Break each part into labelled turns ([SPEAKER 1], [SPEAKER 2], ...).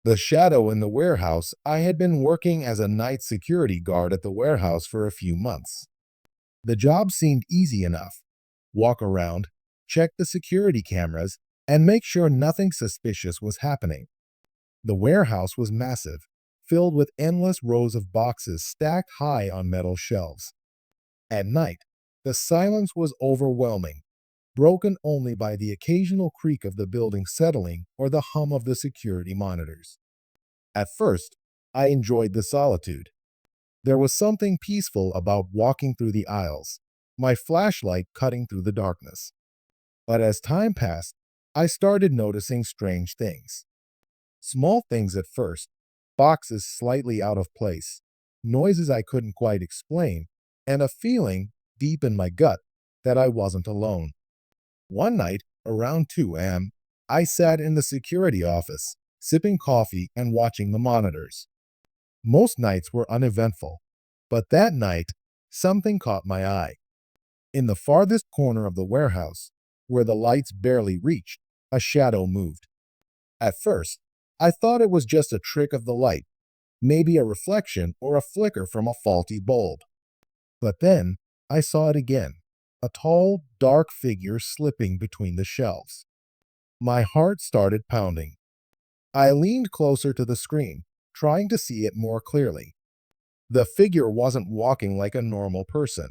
[SPEAKER 1] The shadow in the warehouse. I had been working as a night security guard at the warehouse for a few months. The job seemed easy enough. Walk around, check the security cameras, and make sure nothing suspicious was happening. The warehouse was massive, filled with endless rows of boxes stacked high on metal shelves. At night, the silence was overwhelming, broken only by the occasional creak of the building settling or the hum of the security monitors. At first, I enjoyed the solitude. There was something peaceful about walking through the aisles, my flashlight cutting through the darkness. But as time passed, I started noticing strange things. Small things at first, boxes slightly out of place, noises I couldn't quite explain, and a feeling deep in my gut that I wasn't alone. One night, around 2 a.m., I sat in the security office, sipping coffee and watching the monitors. Most nights were uneventful, but that night, something caught my eye. In the farthest corner of the warehouse, where the lights barely reached, a shadow moved. At first, I thought it was just a trick of the light, maybe a reflection or a flicker from a faulty bulb. But then I saw it again, a tall, dark figure slipping between the shelves. My heart started pounding. I leaned closer to the screen, trying to see it more clearly. The figure wasn't walking like a normal person.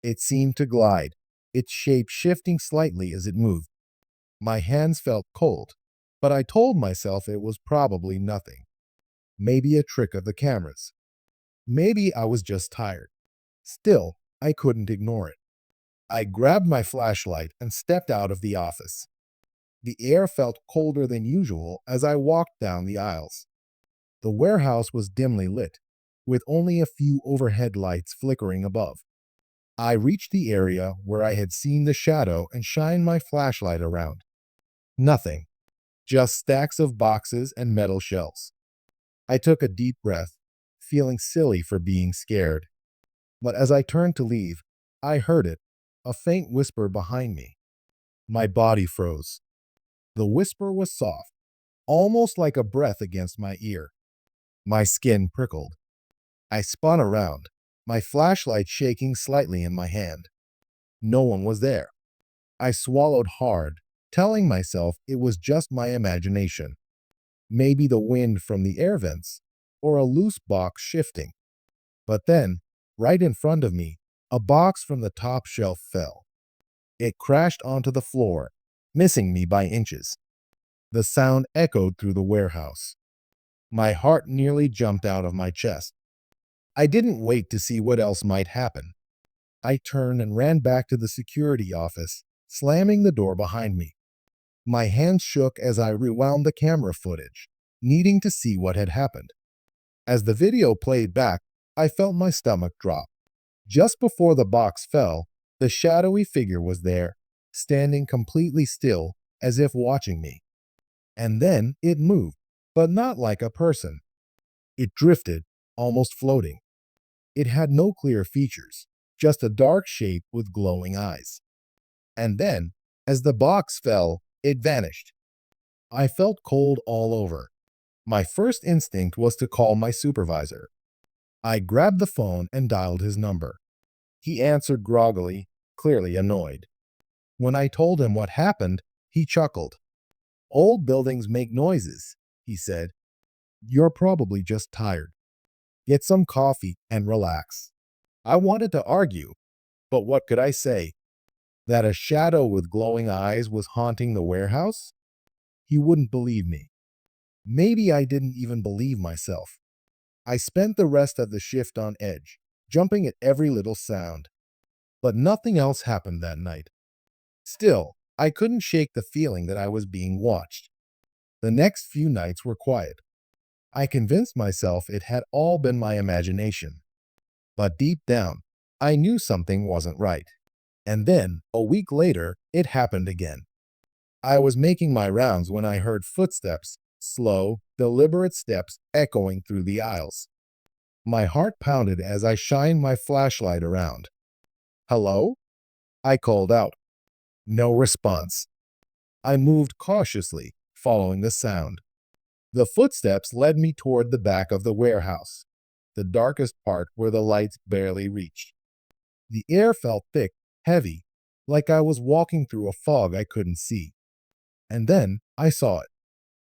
[SPEAKER 1] It seemed to glide, its shape shifting slightly as it moved. My hands felt cold, but I told myself it was probably nothing. Maybe a trick of the cameras. Maybe I was just tired. Still, I couldn't ignore it. I grabbed my flashlight and stepped out of the office. The air felt colder than usual as I walked down the aisles. The warehouse was dimly lit, with only a few overhead lights flickering above. I reached the area where I had seen the shadow and shined my flashlight around. Nothing, just stacks of boxes and metal shelves. I took a deep breath, feeling silly for being scared. But as I turned to leave, I heard it, a faint whisper behind me. My body froze. The whisper was soft, almost like a breath against my ear. My skin prickled. I spun around, my flashlight shaking slightly in my hand. No one was there. I swallowed hard, telling myself it was just my imagination. Maybe the wind from the air vents, or a loose box shifting. But then, right in front of me, a box from the top shelf fell. It crashed onto the floor, missing me by inches. The sound echoed through the warehouse. My heart nearly jumped out of my chest. I didn't wait to see what else might happen. I turned and ran back to the security office, slamming the door behind me. My hands shook as I rewound the camera footage, needing to see what had happened. As the video played back, I felt my stomach drop. Just before the box fell, the shadowy figure was there, standing completely still, as if watching me. And then it moved, but not like a person. It drifted, almost floating. It had no clear features, just a dark shape with glowing eyes. And then, as the box fell, it vanished. I felt cold all over. My first instinct was to call my supervisor. I grabbed the phone and dialed his number. He answered groggily, clearly annoyed. When I told him what happened, he chuckled. "Old buildings make noises," he said. "You're probably just tired. Get some coffee and relax." I wanted to argue, but what could I say? That a shadow with glowing eyes was haunting the warehouse? He wouldn't believe me. Maybe I didn't even believe myself. I spent the rest of the shift on edge, jumping at every little sound. But nothing else happened that night. Still, I couldn't shake the feeling that I was being watched. The next few nights were quiet. I convinced myself it had all been my imagination. But deep down, I knew something wasn't right. And then, a week later, it happened again. I was making my rounds when I heard footsteps, slow, deliberate steps echoing through the aisles. My heart pounded as I shined my flashlight around. "Hello?" I called out. No response. I moved cautiously, following the sound. The footsteps led me toward the back of the warehouse, the darkest part where the lights barely reached. The air felt thick, heavy, like I was walking through a fog I couldn't see. And then I saw it.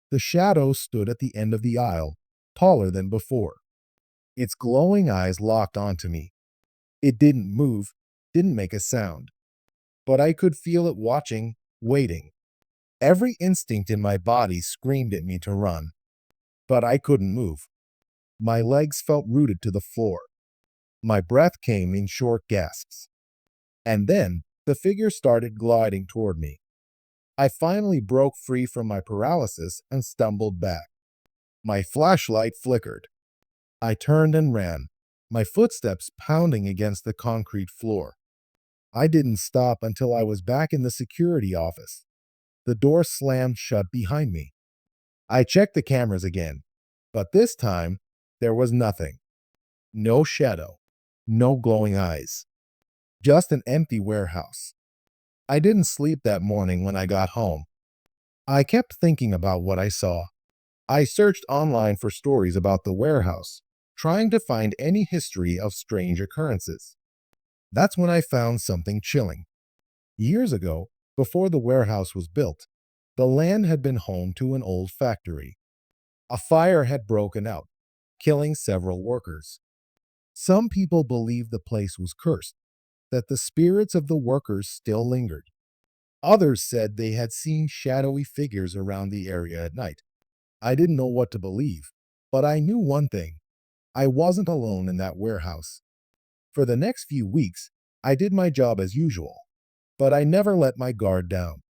[SPEAKER 1] The shadow stood at the end of the aisle, taller than before. Its glowing eyes locked onto me. It didn't move, didn't make a sound, but I could feel it watching, waiting. Every instinct in my body screamed at me to run, but I couldn't move. My legs felt rooted to the floor. My breath came in short gasps. And then the figure started gliding toward me. I finally broke free from my paralysis and stumbled back. My flashlight flickered. I turned and ran, my footsteps pounding against the concrete floor. I didn't stop until I was back in the security office. The door slammed shut behind me. I checked the cameras again, but this time there was nothing. No shadow, no glowing eyes, just an empty warehouse. I didn't sleep that morning when I got home. I kept thinking about what I saw. I searched online for stories about the warehouse, trying to find any history of strange occurrences. That's when I found something chilling. Years ago, before the warehouse was built, the land had been home to an old factory. A fire had broken out, killing several workers. Some people believed the place was cursed, that the spirits of the workers still lingered. Others said they had seen shadowy figures around the area at night. I didn't know what to believe, but I knew one thing. I wasn't alone in that warehouse. For the next few weeks, I did my job as usual, but I never let my guard down.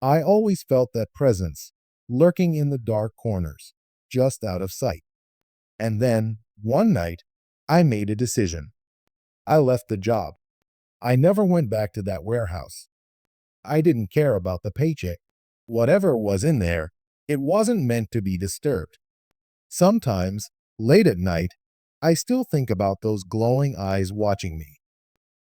[SPEAKER 1] I always felt that presence, lurking in the dark corners, just out of sight. And then, one night, I made a decision. I left the job. I never went back to that warehouse. I didn't care about the paycheck. Whatever was in there, it wasn't meant to be disturbed. Sometimes, late at night, I still think about those glowing eyes watching me.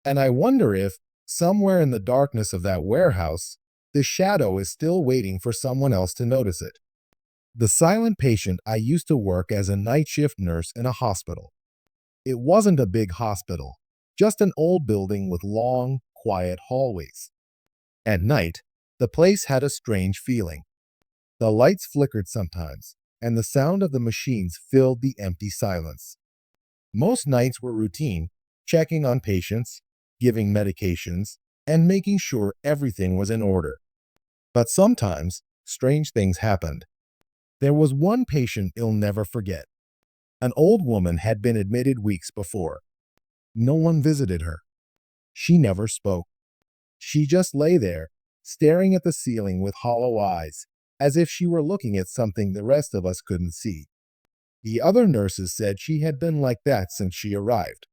[SPEAKER 1] And I wonder if, somewhere in the darkness of that warehouse, the shadow is still waiting for someone else to notice it. The silent patient I used to work as a night shift nurse in a hospital. It wasn't a big hospital, just an old building with long, quiet hallways. At night, the place had a strange feeling. The lights flickered sometimes, and the sound of the machines filled the empty silence. Most nights were routine, checking on patients, giving medications, and making sure everything was in order. But sometimes, strange things happened. There was one patient I'll never forget. An old woman had been admitted weeks before. No one visited her. She never spoke. She just lay there, staring at the ceiling with hollow eyes, as if she were looking at something the rest of us couldn't see. The other nurses said she had been like that since she arrived.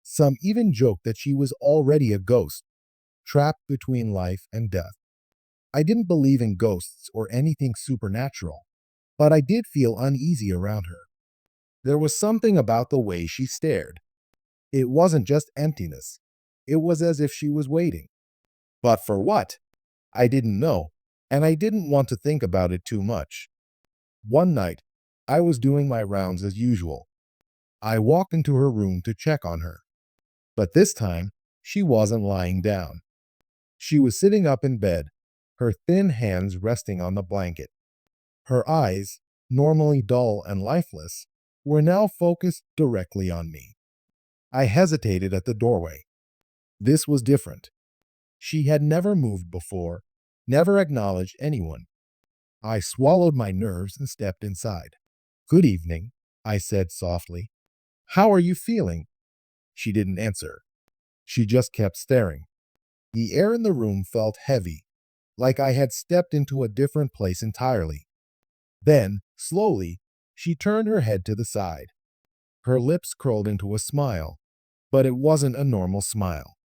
[SPEAKER 1] Some even joked that she was already a ghost, trapped between life and death. I didn't believe in ghosts or anything supernatural, but I did feel uneasy around her. There was something about the way she stared. It wasn't just emptiness. It was as if she was waiting. But for what? I didn't know, and I didn't want to think about it too much. One night, I was doing my rounds as usual. I walked into her room to check on her. But this time, she wasn't lying down. She was sitting up in bed, her thin hands resting on the blanket. Her eyes, normally dull and lifeless, were now focused directly on me. I hesitated at the doorway. This was different. She had never moved before, never acknowledged anyone. I swallowed my nerves and stepped inside. "Good evening," I said softly. "How are you feeling?" She didn't answer. She just kept staring. The air in the room felt heavy, like I had stepped into a different place entirely. Then, slowly, she turned her head to the side. Her lips curled into a smile, but it wasn't a normal smile.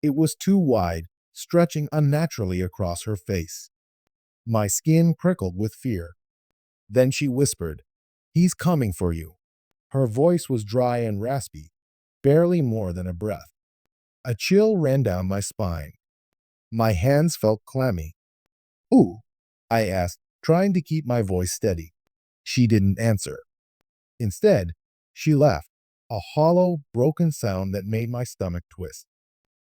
[SPEAKER 1] It was too wide, stretching unnaturally across her face. My skin prickled with fear. Then she whispered, "He's coming for you." Her voice was dry and raspy, barely more than a breath. A chill ran down my spine. My hands felt clammy. "Ooh," I asked, trying to keep my voice steady. She didn't answer. Instead, she laughed, a hollow, broken sound that made my stomach twist.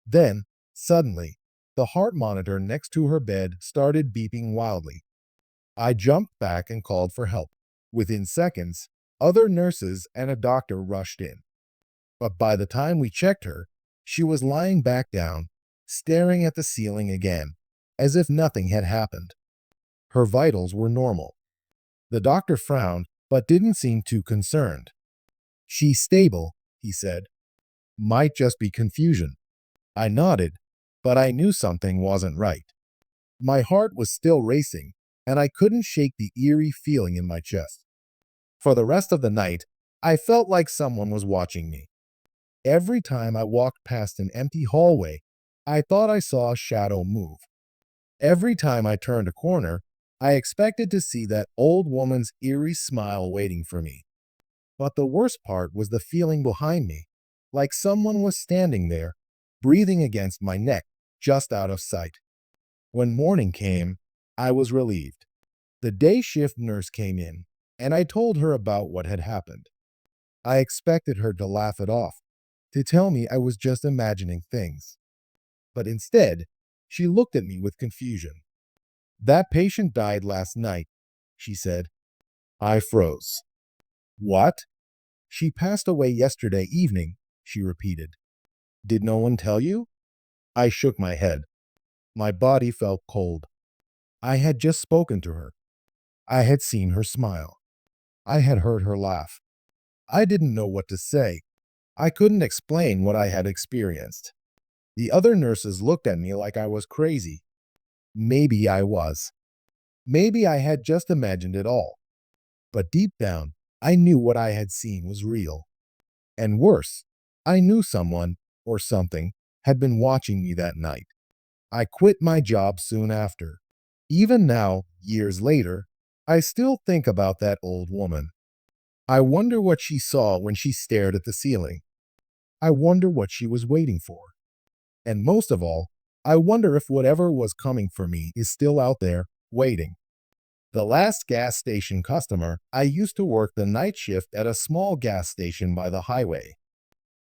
[SPEAKER 1] Then, suddenly, the heart monitor next to her bed started beeping wildly. I jumped back and called for help. Within seconds, other nurses and a doctor rushed in. But by the time we checked her, she was lying back down, staring at the ceiling again, as if nothing had happened. Her vitals were normal. The doctor frowned, but didn't seem too concerned. "She's stable," he said. "Might just be confusion." I nodded, but I knew something wasn't right. My heart was still racing, and I couldn't shake the eerie feeling in my chest. For the rest of the night, I felt like someone was watching me. Every time I walked past an empty hallway, I thought I saw a shadow move. Every time I turned a corner, I expected to see that old woman's eerie smile waiting for me. But the worst part was the feeling behind me, like someone was standing there, breathing against my neck, just out of sight. When morning came, I was relieved. The day shift nurse came in, and I told her about what had happened. I expected her to laugh it off, to tell me I was just imagining things. But instead, she looked at me with confusion. "That patient died last night," she said. I froze. "What?" "She passed away yesterday evening," she repeated. "Did no one tell you?" I shook my head. My body felt cold. I had just spoken to her. I had seen her smile. I had heard her laugh. I didn't know what to say. I couldn't explain what I had experienced. The other nurses looked at me like I was crazy. Maybe I was. Maybe I had just imagined it all. But deep down, I knew what I had seen was real. And worse, I knew someone, or something, had been watching me that night. I quit my job soon after. Even now, years later, I still think about that old woman. I wonder what she saw when she stared at the ceiling. I wonder what she was waiting for. And most of all, I wonder if whatever was coming for me is still out there, waiting. The last gas station customer, I used to work the night shift at a small gas station by the highway.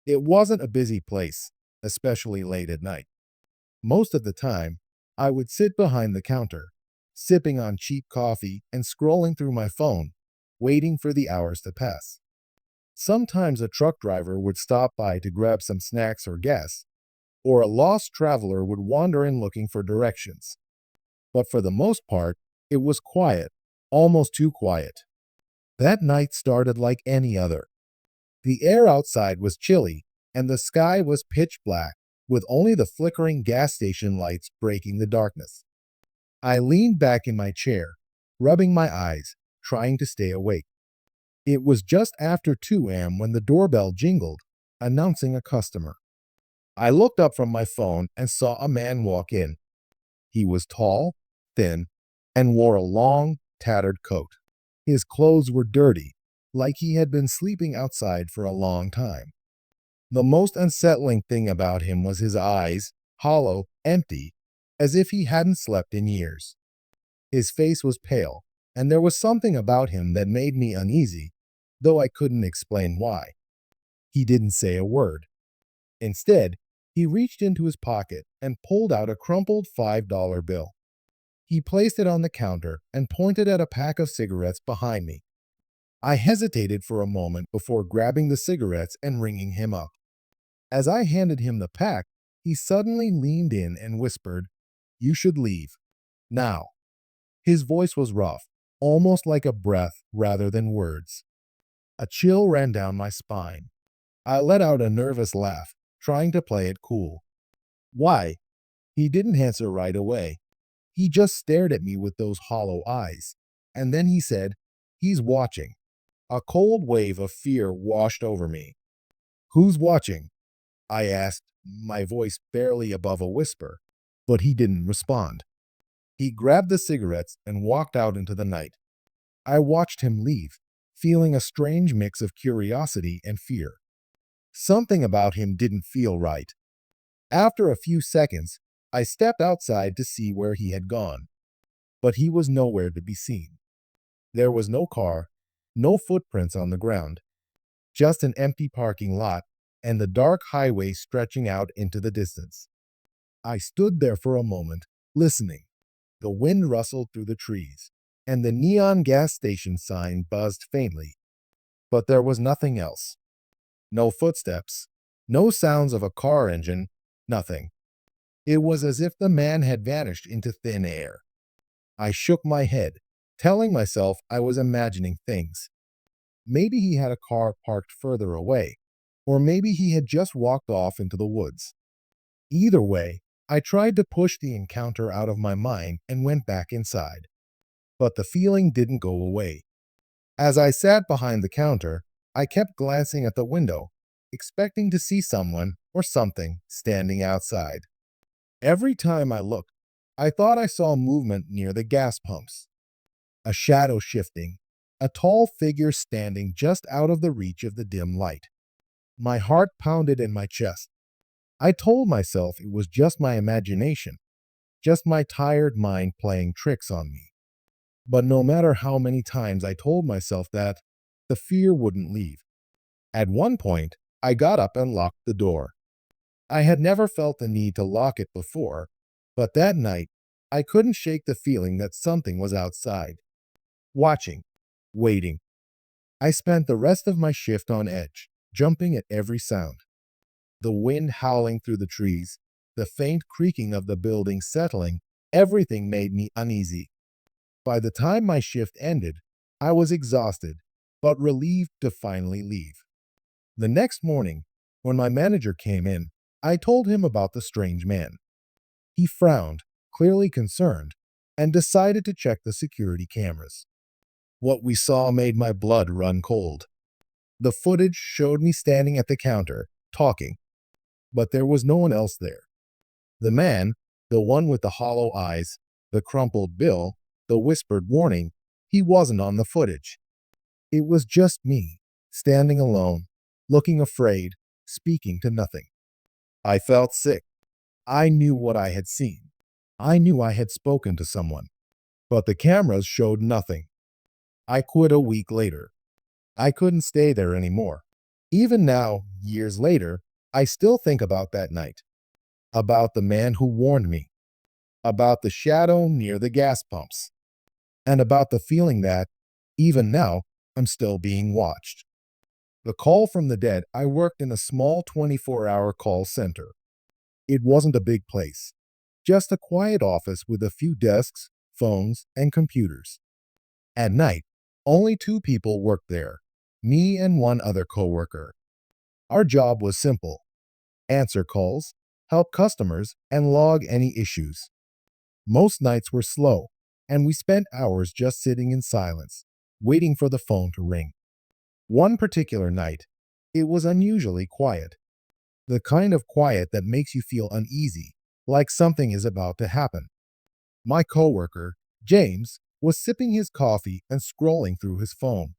[SPEAKER 1] It wasn't a busy place, especially late at night. Most of the time, I would sit behind the counter, sipping on cheap coffee and scrolling through my phone, waiting for the hours to pass. Sometimes a truck driver would stop by to grab some snacks or gas, or a lost traveler would wander in looking for directions. But for the most part, it was quiet, almost too quiet. That night started like any other. The air outside was chilly, and the sky was pitch black, with only the flickering gas station lights breaking the darkness. I leaned back in my chair, rubbing my eyes, trying to stay awake. It was just after 2 a.m. when the doorbell jingled, announcing a customer. I looked up from my phone and saw a man walk in. He was tall, thin, and wore a long, tattered coat. His clothes were dirty, like he had been sleeping outside for a long time. The most unsettling thing about him was his eyes, hollow, empty, as if he hadn't slept in years. His face was pale, and there was something about him that made me uneasy, though I couldn't explain why. He didn't say a word. Instead, he reached into his pocket and pulled out a crumpled $5 bill. He placed it on the counter and pointed at a pack of cigarettes behind me. I hesitated for a moment before grabbing the cigarettes and ringing him up. As I handed him the pack, he suddenly leaned in and whispered, "You should leave. Now." His voice was rough, almost like a breath rather than words. A chill ran down my spine. I let out a nervous laugh, trying to play it cool. "Why?" He didn't answer right away. He just stared at me with those hollow eyes. And then he said, "He's watching." A cold wave of fear washed over me. "Who's watching?" I asked, my voice barely above a whisper, but he didn't respond. He grabbed the cigarettes and walked out into the night. I watched him leave, feeling a strange mix of curiosity and fear. Something about him didn't feel right. After a few seconds, I stepped outside to see where he had gone, but he was nowhere to be seen. There was no car, no footprints on the ground, just an empty parking lot and the dark highway stretching out into the distance. I stood there for a moment, listening. The wind rustled through the trees, and the neon gas station sign buzzed faintly. But there was nothing else. No footsteps, no sounds of a car engine, nothing. It was as if the man had vanished into thin air. I shook my head, telling myself I was imagining things. Maybe he had a car parked further away, or maybe he had just walked off into the woods. Either way, I tried to push the encounter out of my mind and went back inside. But the feeling didn't go away. As I sat behind the counter, I kept glancing at the window, expecting to see someone or something standing outside. Every time I looked, I thought I saw movement near the gas pumps, a shadow shifting, a tall figure standing just out of the reach of the dim light. My heart pounded in my chest. I told myself it was just my imagination, just my tired mind playing tricks on me. But no matter how many times I told myself that, the fear wouldn't leave. At one point, I got up and locked the door. I had never felt the need to lock it before, but that night, I couldn't shake the feeling that something was outside, watching, waiting. I spent the rest of my shift on edge, jumping at every sound. The wind howling through the trees, the faint creaking of the building settling, everything made me uneasy. By the time my shift ended, I was exhausted, but relieved to finally leave. The next morning, when my manager came in, I told him about the strange man. He frowned, clearly concerned, and decided to check the security cameras. What we saw made my blood run cold. The footage showed me standing at the counter, talking, but there was no one else there. The man, the one with the hollow eyes, the crumpled bill, the whispered warning, he wasn't on the footage. It was just me, standing alone, looking afraid, speaking to nothing. I felt sick. I knew what I had seen. I knew I had spoken to someone. But the cameras showed nothing. I quit a week later. I couldn't stay there anymore. Even now, years later, I still think about that night. About the man who warned me. About the shadow near the gas pumps. And about the feeling that, even now, I'm still being watched. The call from the dead, I worked in a small 24-hour call center. It wasn't a big place, just a quiet office with a few desks, phones, and computers. At night, only two people worked there, me and one other coworker. Our job was simple: answer calls, help customers, and log any issues. Most nights were slow, and we spent hours just sitting in silence, waiting for the phone to ring. One particular night, it was unusually quiet. The kind of quiet that makes you feel uneasy, like something is about to happen. My coworker, James, was sipping his coffee and scrolling through his phone.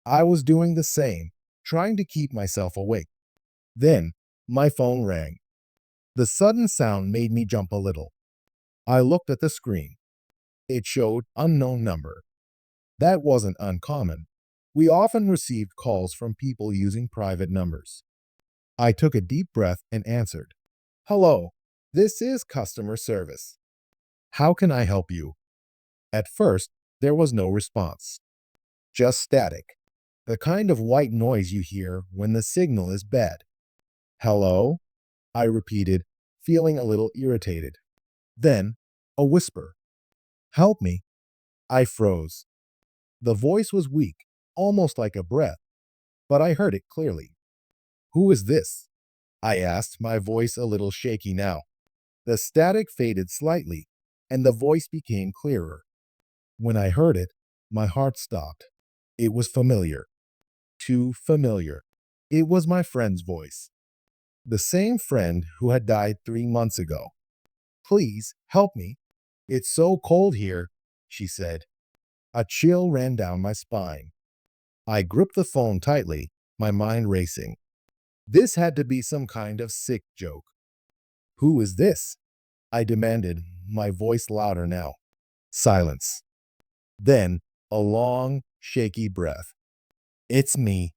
[SPEAKER 1] I was doing the same, trying to keep myself awake. Then, my phone rang. The sudden sound made me jump a little. I looked at the screen. It showed unknown number. That wasn't uncommon. We often received calls from people using private numbers. I took a deep breath and answered. "Hello, this is customer service. How can I help you?" At first, there was no response. Just static. The kind of white noise you hear when the signal is bad. "Hello?" I repeated, feeling a little irritated. Then, a whisper. "Help me." I froze. The voice was weak, almost like a breath, but I heard it clearly. "Who is this?" I asked, my voice a little shaky now. The static faded slightly, and the voice became clearer. When I heard it, my heart stopped. It was familiar. Too familiar. It was my friend's voice. The same friend who had died 3 months ago. "Please, help me. It's so cold here," she said. A chill ran down my spine. I gripped the phone tightly, my mind racing. This had to be some kind of sick joke. "Who is this?" I demanded, my voice louder now. Silence. Then, A long, shaky breath. It's me.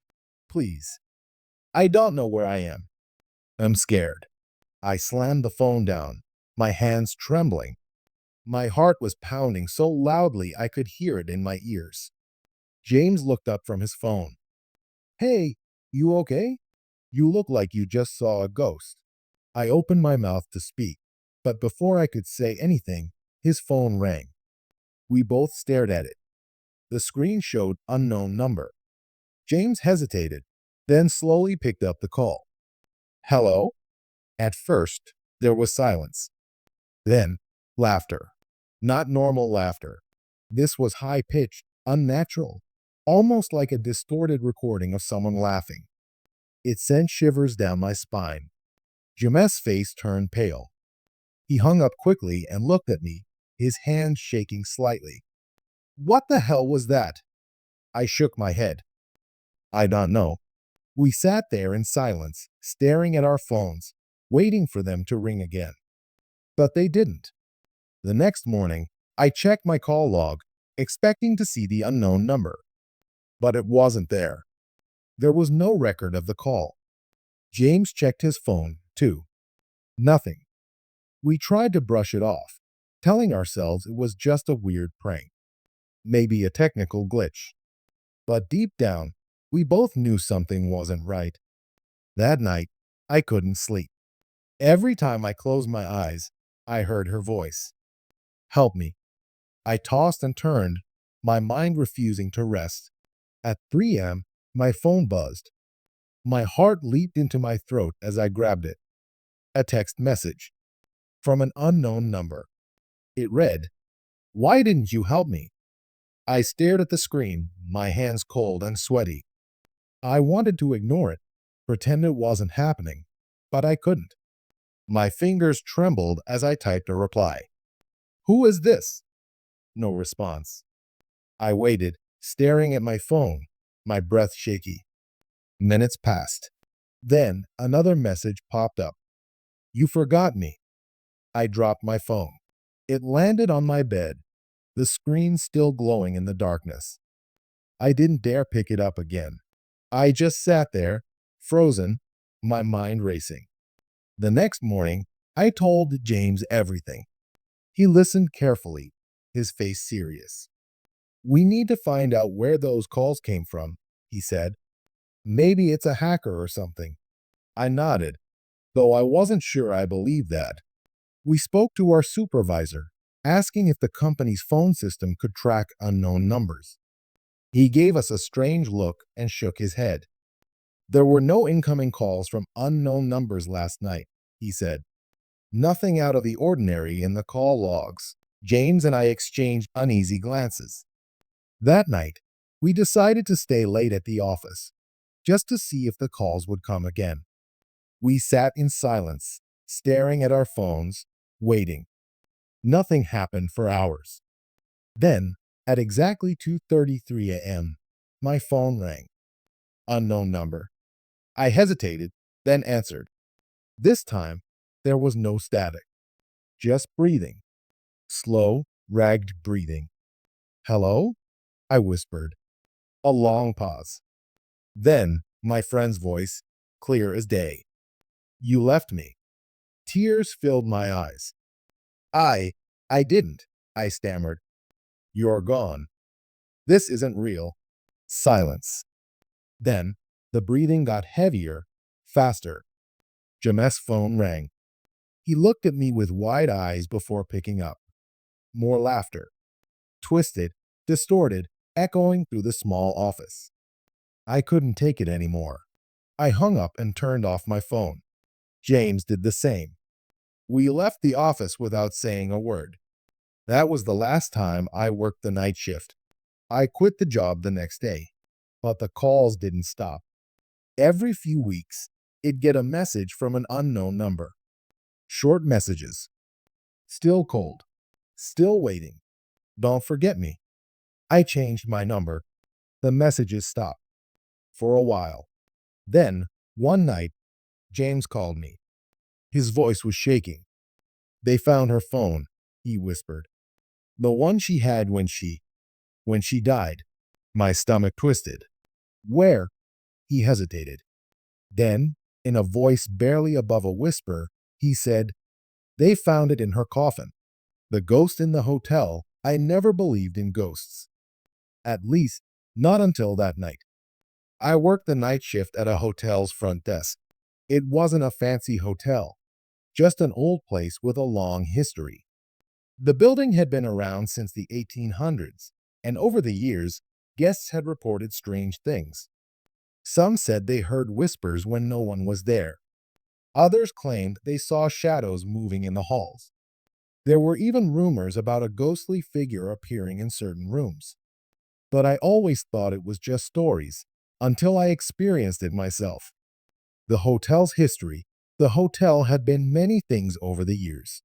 [SPEAKER 1] Please. I don't know where I am. I'm scared. I slammed the phone down, my hands trembling. My heart was pounding so loudly I could hear it in my ears. James looked up from his phone. Hey, you okay? You look like you just saw a ghost. I opened my mouth to speak, but before I could say anything, his phone rang. We both stared at it. The screen showed unknown number. James hesitated, then slowly picked up the call. Hello? At first, there was silence. Then, laughter. Not normal laughter. This was high-pitched, unnatural, almost like a distorted recording of someone laughing. It sent shivers down my spine. James' face turned pale. He hung up quickly and looked at me, his hand shaking slightly. What the hell was that? I shook my head. I don't know. We sat there in silence, staring at our phones, waiting for them to ring again. But they didn't. The next morning, I checked my call log, expecting to see the unknown number. But it wasn't there. There was no record of the call. James checked his phone, too. Nothing. We tried to brush it off, telling ourselves it was just a weird prank. Maybe a technical glitch. But deep down, we both knew something wasn't right. That night, I couldn't sleep. Every time I closed my eyes, I heard her voice. Help me. I tossed and turned, my mind refusing to rest. At 3 a.m., my phone buzzed. My heart leaped into my throat as I grabbed it. A text message from an unknown number. It read, "Why didn't you help me?" I stared at the screen, my hands cold and sweaty. I wanted to ignore it, pretend it wasn't happening, but I couldn't. My fingers trembled as I typed a reply. Who is this? No response. I waited, staring at my phone, my breath shaky. Minutes passed. Then another message popped up. You forgot me. I dropped my phone. It landed on my bed, the screen still glowing in the darkness. I didn't dare pick it up again. I just sat there, frozen, my mind racing. The next morning, I told James everything. He listened carefully, his face serious. We need to find out where those calls came from, he said. Maybe it's a hacker or something. I nodded, though I wasn't sure I believed that. We spoke to our supervisor, asking if the company's phone system could track unknown numbers. He gave us a strange look and shook his head. There were no incoming calls from unknown numbers last night, he said. Nothing out of the ordinary in the call logs. James and I exchanged uneasy glances. That night, we decided to stay late at the office, just to see if the calls would come again. We sat in silence, staring at our phones, waiting. Nothing happened for hours. Then, at exactly 2:33 a.m., my phone rang. Unknown number. I hesitated, then answered. This time, there was no static, just breathing. Slow, ragged breathing. Hello? I whispered. A long pause. Then, my friend's voice, clear as day. You left me. Tears filled my eyes. I didn't, I stammered. You're gone. This isn't real. Silence. Then, the breathing got heavier, faster. James' phone rang. He looked at me with wide eyes before picking up. More laughter. Twisted, distorted, echoing through the small office. I couldn't take it anymore. I hung up and turned off my phone. James did the same. We left the office without saying a word. That was the last time I worked the night shift. I quit the job the next day, but the calls didn't stop. Every few weeks, it'd get a message from an unknown number. Short messages. Still cold. Still waiting. Don't forget me. I changed my number. The messages stopped. For a while. Then, one night, James called me. His voice was shaking. They found her phone, he whispered. The one she had when she When she died. My stomach twisted. Where? He hesitated. Then, in a voice barely above a whisper, he said, "They found it in her coffin." The ghost in the hotel. I never believed in ghosts. At least, not until that night. I worked the night shift at a hotel's front desk. It wasn't a fancy hotel, just an old place with a long history. The building had been around since the 1800s, and over the years, guests had reported strange things. Some said they heard whispers when no one was there. Others claimed they saw shadows moving in the halls. There were even rumors about a ghostly figure appearing in certain rooms. But I always thought it was just stories, until I experienced it myself. The hotel's history. The hotel had been many things over the years.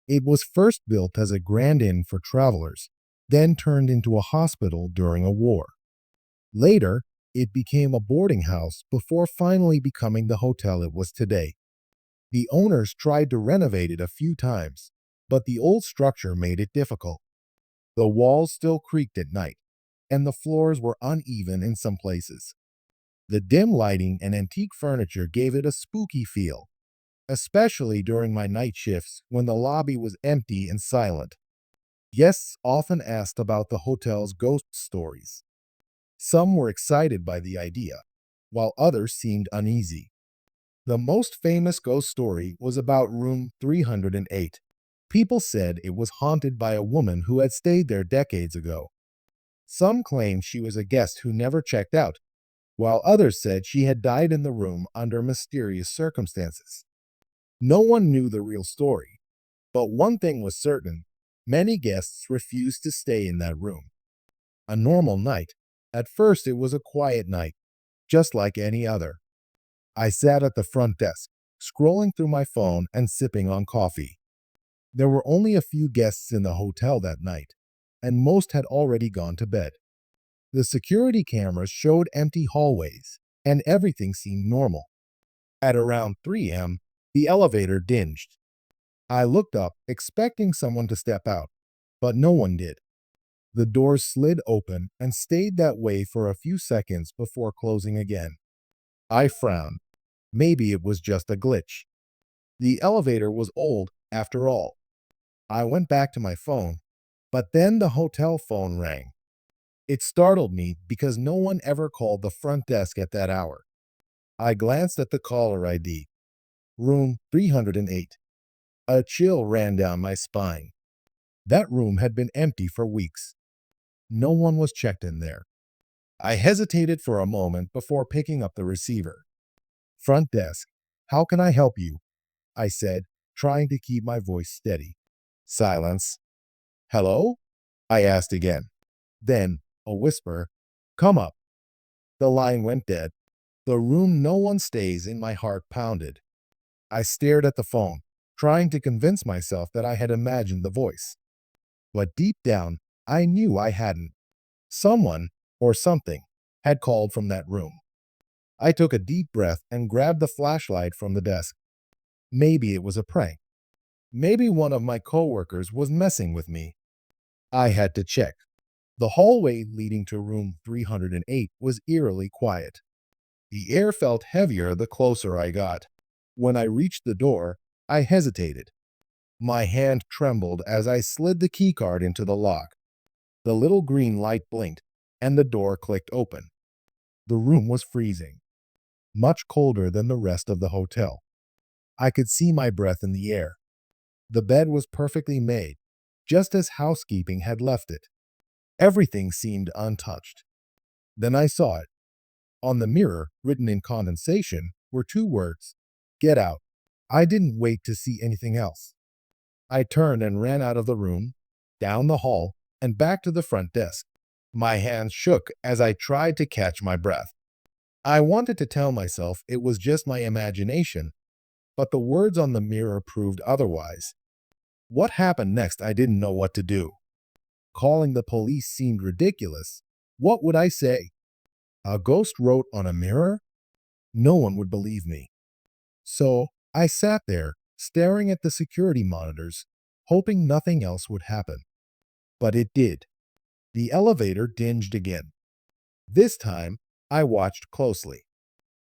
[SPEAKER 1] It was first built as a grand inn for travelers, then turned into a hospital during a war. Later, it became a boarding house before finally becoming the hotel it was today. The owners tried to renovate it a few times, but the old structure made it difficult. The walls still creaked at night, and the floors were uneven in some places. The dim lighting and antique furniture gave it a spooky feel, especially during my night shifts when the lobby was empty and silent. Guests often asked about the hotel's ghost stories. Some were excited by the idea, while others seemed uneasy. The most famous ghost story was about room 308. People said it was haunted by a woman who had stayed there decades ago. Some claimed she was a guest who never checked out, while others said she had died in the room under mysterious circumstances. No one knew the real story, but one thing was certain: many guests refused to stay in that room. A normal night. At first, it was a quiet night, just like any other. I sat at the front desk, scrolling through my phone and sipping on coffee. There were only a few guests in the hotel that night, and most had already gone to bed. The security cameras showed empty hallways, and everything seemed normal. At around 3 a.m., the elevator dinged. I looked up, expecting someone to step out, but no one did. The doors slid open and stayed that way for a few seconds before closing again. I frowned. Maybe it was just a glitch. The elevator was old, after all. I went back to my phone, but then the hotel phone rang. It startled me because no one ever called the front desk at that hour. I glanced at the caller ID. Room 308. A chill ran down my spine. That room had been empty for weeks. No one was checked in there. I hesitated for a moment before picking up the receiver. "Front desk, how can I help you?" I said, trying to keep my voice steady. Silence. "Hello?" I asked again. Then, a whisper, "Come up." The line went dead. The room no one stays in. My heart pounded. I stared at the phone, trying to convince myself that I had imagined the voice. But deep down, I knew I hadn't. Someone, or something, had called from that room. I took a deep breath and grabbed the flashlight from the desk. Maybe it was a prank. Maybe one of my coworkers was messing with me. I had to check. The hallway leading to room 308 was eerily quiet. The air felt heavier the closer I got. When I reached the door, I hesitated. My hand trembled as I slid the keycard into the lock. The little green light blinked, and the door clicked open. The room was freezing, much colder than the rest of the hotel. I could see my breath in the air. The bed was perfectly made, just as housekeeping had left it. Everything seemed untouched. Then I saw it. On the mirror, written in condensation, were two words: "Get out." I didn't wait to see anything else. I turned and ran out of the room, down the hall, and back to the front desk. My hands shook as I tried to catch my breath. I wanted to tell myself it was just my imagination, but the words on the mirror proved otherwise. What happened next? I didn't know what to do. Calling the police seemed ridiculous. What would I say? A ghost wrote on a mirror? No one would believe me. So I sat there, staring at the security monitors, hoping nothing else would happen. But it did. The elevator dinged again. This time, I watched closely.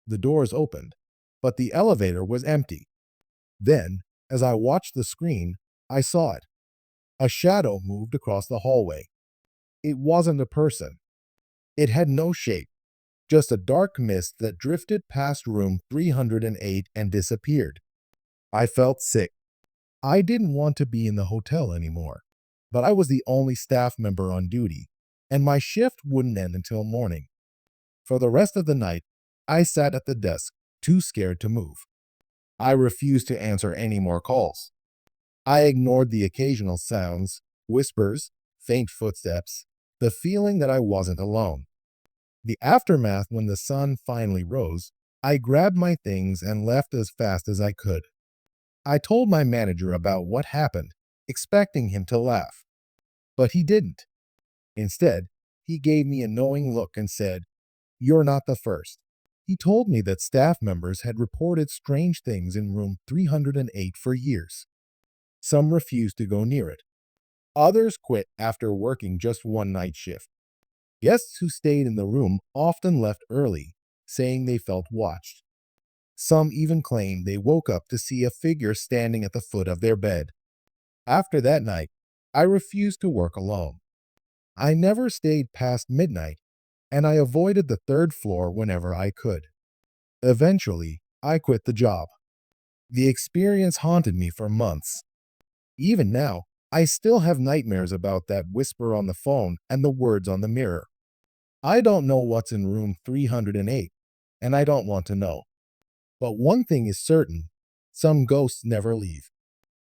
[SPEAKER 1] The doors opened, but the elevator was empty. Then, as I watched the screen, I saw it. A shadow moved across the hallway. It wasn't a person. It had no shape, just a dark mist that drifted past room 308 and disappeared. I felt sick. I didn't want to be in the hotel anymore, but I was the only staff member on duty, and my shift wouldn't end until morning. For the rest of the night, I sat at the desk, too scared to move. I refused to answer any more calls. I ignored the occasional sounds, whispers, faint footsteps, the feeling that I wasn't alone. The aftermath, when the sun finally rose, I grabbed my things and left as fast as I could. I told my manager about what happened, expecting him to laugh. But he didn't. Instead, he gave me a knowing look and said, "You're not the first." He told me that staff members had reported strange things in room 308 for years. Some refused to go near it. Others quit after working just one night shift. Guests who stayed in the room often left early, saying they felt watched. Some even claimed they woke up to see a figure standing at the foot of their bed. After that night, I refused to work alone. I never stayed past midnight, and I avoided the third floor whenever I could. Eventually, I quit the job. The experience haunted me for months. Even now, I still have nightmares about that whisper on the phone and the words on the mirror. I don't know what's in room 308, and I don't want to know. But one thing is certain, some ghosts never leave.